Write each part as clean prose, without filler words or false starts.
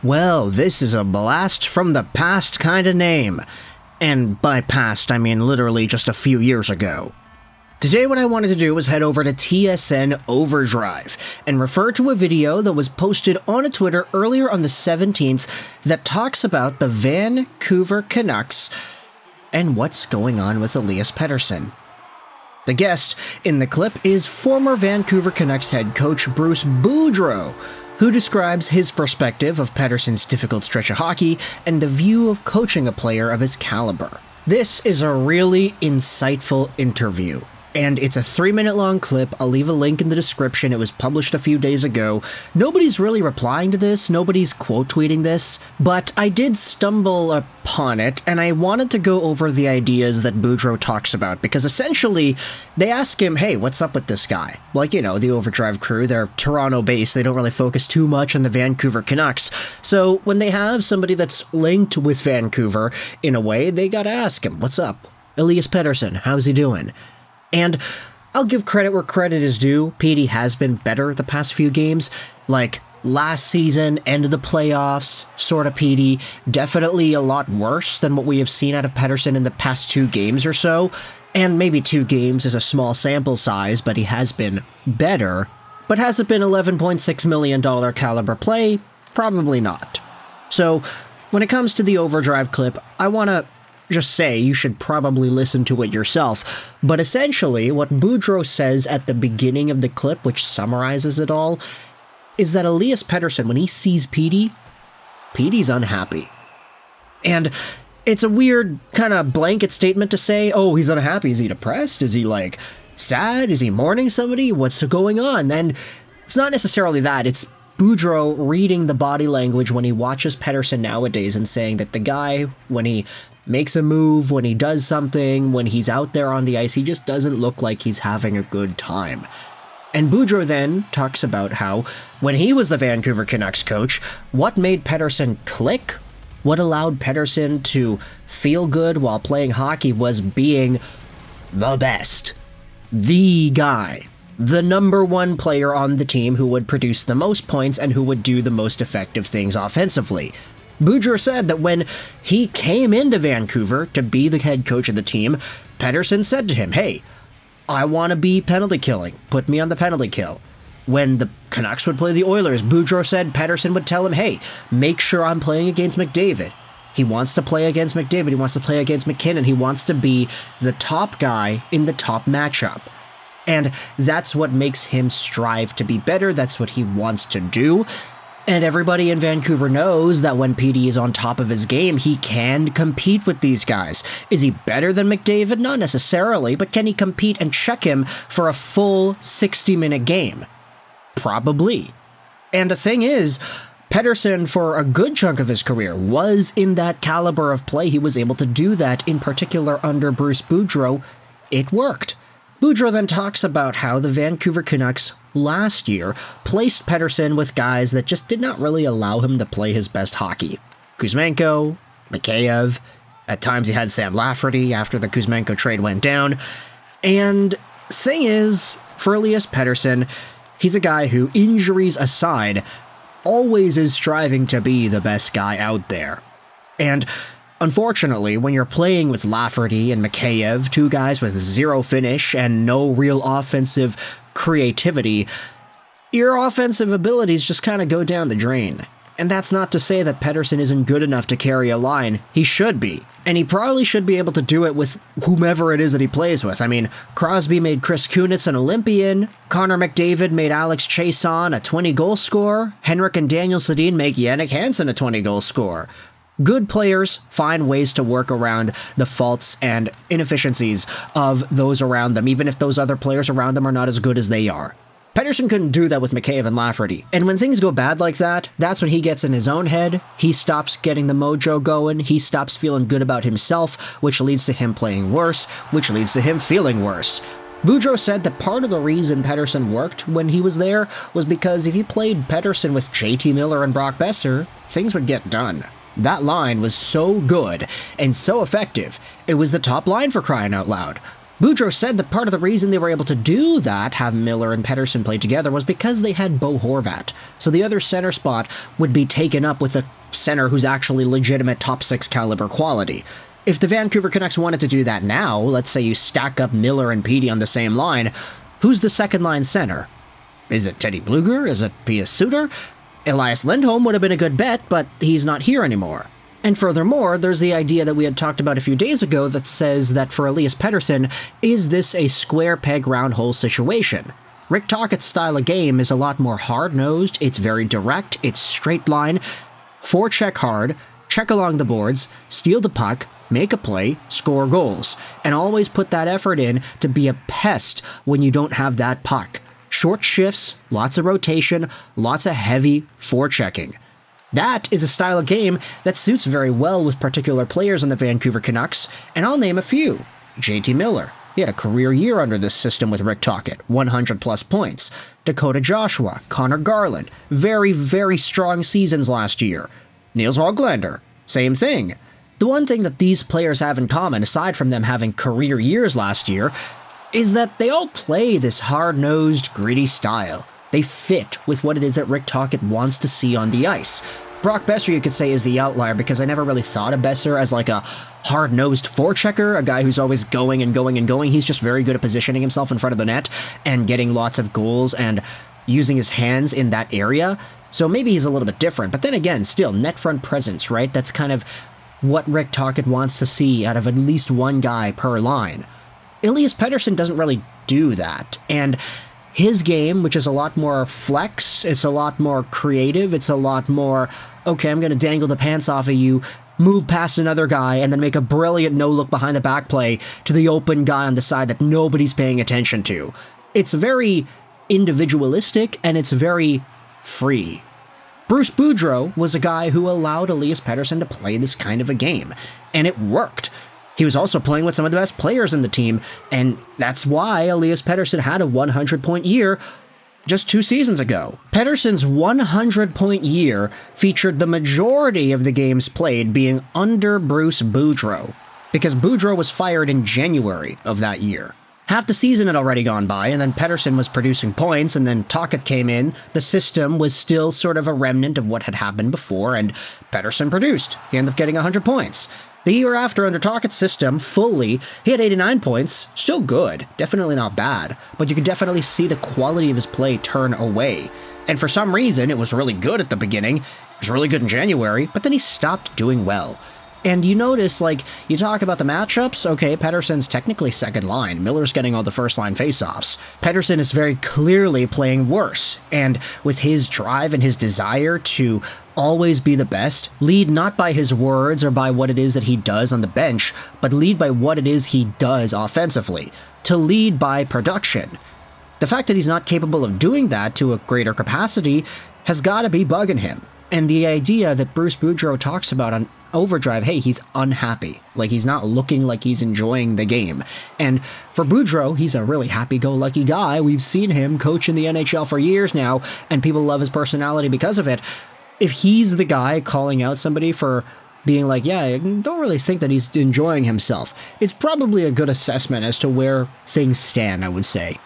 Well, this is a blast from the past kind of name. And by past, I mean literally just a few years ago. Today what I wanted to do was head over to TSN Overdrive and refer to a video that was posted on a Twitter earlier on the 17th that talks about the Vancouver Canucks and what's going on with Elias Pettersson. The guest in the clip is former Vancouver Canucks head coach Bruce Boudreau, who describes his perspective of Pettersson's difficult stretch of hockey and the view of coaching a player of his caliber. This is a really insightful interview, and it's a 3-minute long clip. I'll leave a link in the description. It was published a few days ago. Nobody's really replying to this, nobody's quote tweeting this, but I did stumble upon it, and I wanted to go over the ideas that Boudreau talks about, because essentially, they ask him, hey, what's up with this guy? Like, you know, the Overdrive crew, they're Toronto-based, they don't really focus too much on the Vancouver Canucks, so when they have somebody that's linked with Vancouver, in a way, they gotta ask him, what's up? Elias Pettersson, how's he doing? And I'll give credit where credit is due. Petey has been better the past few games. Like, last season, end of the playoffs, sort of Petey. Definitely a lot worse than what we have seen out of Pettersson in the past 2 games or so. And maybe 2 games is a small sample size, but he has been better. But has it been $11.6 million caliber play? Probably not. So, when it comes to the Overdrive clip, I want to just say you should probably listen to it yourself, but essentially what Boudreau says at the beginning of the clip, which summarizes it all, is that Elias Pettersson, when he sees Petey's unhappy. And it's a weird kind of blanket statement to say, oh, he's unhappy. Is he depressed? Is he like sad? Is he mourning somebody? What's going on? And it's not necessarily that. It's Boudreau reading the body language when he watches Pettersson nowadays and saying that the guy, when he makes a move, when he does something, when he's out there on the ice, he just doesn't look like he's having a good time. And Boudreau then talks about how, when he was the Vancouver Canucks coach, what made Pettersson click, what allowed Pettersson to feel good while playing hockey was being the best, the guy, the number 1 player on the team who would produce the most points and who would do the most effective things offensively. Boudreau said that when he came into Vancouver to be the head coach of the team, Pettersson said to him, hey, I want to be penalty killing. Put me on the penalty kill. When the Canucks would play the Oilers, Boudreau said Pettersson would tell him, hey, make sure I'm playing against McDavid. He wants to play against McDavid. He wants to play against McKinnon. He wants to be the top guy in the top matchup. And that's what makes him strive to be better. That's what he wants to do. And everybody in Vancouver knows that when Petey is on top of his game, he can compete with these guys. Is he better than McDavid? Not necessarily, but can he compete and check him for a full 60-minute game? Probably. And the thing is, Pettersson, for a good chunk of his career, was in that caliber of play. He was able to do that, in particular under Bruce Boudreau. It worked. Boudreau then talks about how the Vancouver Canucks last year placed Pettersson with guys that just did not really allow him to play his best hockey. Kuzmenko, Mikheyev, at times he had Sam Lafferty after the Kuzmenko trade went down. And thing is, for Elias Pettersson, he's a guy who, injuries aside, always is striving to be the best guy out there. And unfortunately, when you're playing with Lafferty and Mikheyev, 2 guys with 0 finish and no real offensive creativity, your offensive abilities just kind of go down the drain. And that's not to say that Pettersson isn't good enough to carry a line. He should be. And he probably should be able to do it with whomever it is that he plays with. I mean, Crosby made Chris Kunitz an Olympian. Connor McDavid made Alex Chiasson a 20-goal scorer. Henrik and Daniel Sedin make Jannik Hansen a 20-goal scorer. Good players find ways to work around the faults and inefficiencies of those around them, even if those other players around them are not as good as they are. Pettersson couldn't do that with Mikheyev and Lafferty. And when things go bad like that, that's when he gets in his own head, he stops getting the mojo going, he stops feeling good about himself, which leads to him playing worse, which leads to him feeling worse. Boudreau said that part of the reason Pettersson worked when he was there was because if he played Pettersson with JT Miller and Brock Besser, things would get done. That line was so good and so effective. It was the top line, for crying out loud. Boudreau said that part of the reason they were able to do that, have Miller and Pettersson play together, was because they had Bo Horvat. So the other center spot would be taken up with a center who's actually legitimate top 6 caliber quality. If the Vancouver Canucks wanted to do that now, let's say you stack up Miller and Petey on the same line, who's the second line center? Is it Teddy Blueger? Is it Pius Suter? Elias Lindholm would have been a good bet, but he's not here anymore. And furthermore, there's the idea that we had talked about a few days ago that says that for Elias Pettersson, is this a square peg round hole situation? Rick Tocchet's style of game is a lot more hard-nosed, it's very direct, it's straight line, forecheck hard, check along the boards, steal the puck, make a play, score goals, and always put that effort in to be a pest when you don't have that puck. Short shifts, lots of rotation, lots of heavy forechecking. That is a style of game that suits very well with particular players on the Vancouver Canucks, and I'll name a few. JT Miller. He had a career year under this system with Rick Tocchet, 100-plus points. Dakota Joshua, Connor Garland, very, very strong seasons last year. Niels Höglander, same thing. The one thing that these players have in common, aside from them having career years last year, is that they all play this hard-nosed, gritty style. They fit with what it is that Rick Tocchet wants to see on the ice. Brock Boeser, you could say, is the outlier because I never really thought of Boeser as like a hard-nosed forechecker, a guy who's always going and going and going. He's just very good at positioning himself in front of the net and getting lots of goals and using his hands in that area. So maybe he's a little bit different. But then again, still, net front presence, right? That's kind of what Rick Tocchet wants to see out of at least one guy per line. Elias Pettersson doesn't really do that, and his game, which is a lot more flex, it's a lot more creative, it's a lot more, okay, I'm going to dangle the pants off of you, move past another guy, and then make a brilliant no-look behind the back play to the open guy on the side that nobody's paying attention to. It's very individualistic, and it's very free. Bruce Boudreau was a guy who allowed Elias Pettersson to play this kind of a game, and it worked. He was also playing with some of the best players in the team, and that's why Elias Pettersson had a 100-point year just 2 seasons ago. Pettersson's 100-point year featured the majority of the games played being under Bruce Boudreau, because Boudreau was fired in January of that year. Half the season had already gone by, and then Pettersson was producing points, and then Tocchet came in. The system was still sort of a remnant of what had happened before, and Pettersson produced. He ended up getting 100 points. The year after, under Tocchet's system, fully, he had 89 points. Still good. Definitely not bad. But you could definitely see the quality of his play turn away. And for some reason, it was really good at the beginning. It was really good in January, but then he stopped doing well. And you notice, like, you talk about the matchups, okay, Pettersson's technically second line. Miller's getting all the first-line faceoffs. Pettersson is very clearly playing worse. And with his drive and his desire to always be the best, lead not by his words or by what it is that he does on the bench, but lead by what it is he does offensively. To lead by production. The fact that he's not capable of doing that to a greater capacity has got to be bugging him. And the idea that Bruce Boudreau talks about on Overdrive, hey, he's unhappy. Like, he's not looking like he's enjoying the game. And for Boudreau, he's a really happy-go-lucky guy. We've seen him coach in the NHL for years now, and people love his personality because of it. If he's the guy calling out somebody for being like, yeah, I don't really think that he's enjoying himself, it's probably a good assessment as to where things stand, I would say.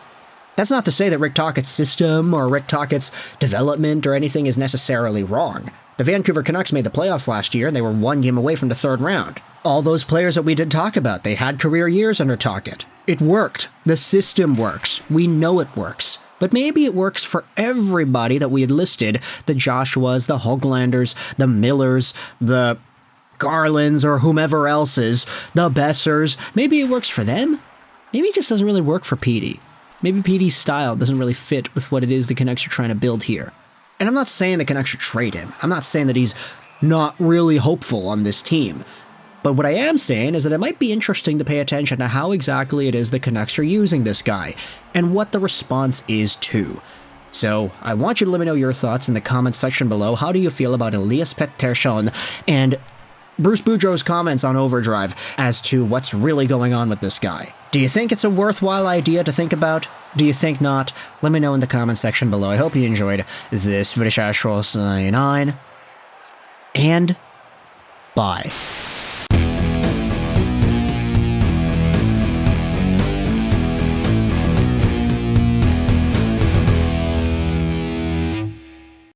That's not to say that Rick Tocchet's system or Rick Tocchet's development or anything is necessarily wrong. The Vancouver Canucks made the playoffs last year, and they were 1 game away from the 3rd round. All those players that we did talk about, they had career years under Tocchet. It worked. The system works. We know it works. But maybe it works for everybody that we had listed, the Joshuas, the Höglanders, the Millers, the Garlands, or whomever else is, the Boesers. Maybe it works for them. Maybe it just doesn't really work for Petey. Maybe Petey's style doesn't really fit with what it is the Canucks are trying to build here. And I'm not saying the Canucks should trade him. I'm not saying that he's not really hopeful on this team. But what I am saying is that it might be interesting to pay attention to how exactly it is the Canucks are using this guy, and what the response is too. So, I want you to let me know your thoughts in the comments section below. How do you feel about Elias Pettersson and Bruce Boudreau's comments on Overdrive as to what's really going on with this guy? Do you think it's a worthwhile idea to think about? Do you think not? Let me know in the comments section below. I hope you enjoyed this video, and bye.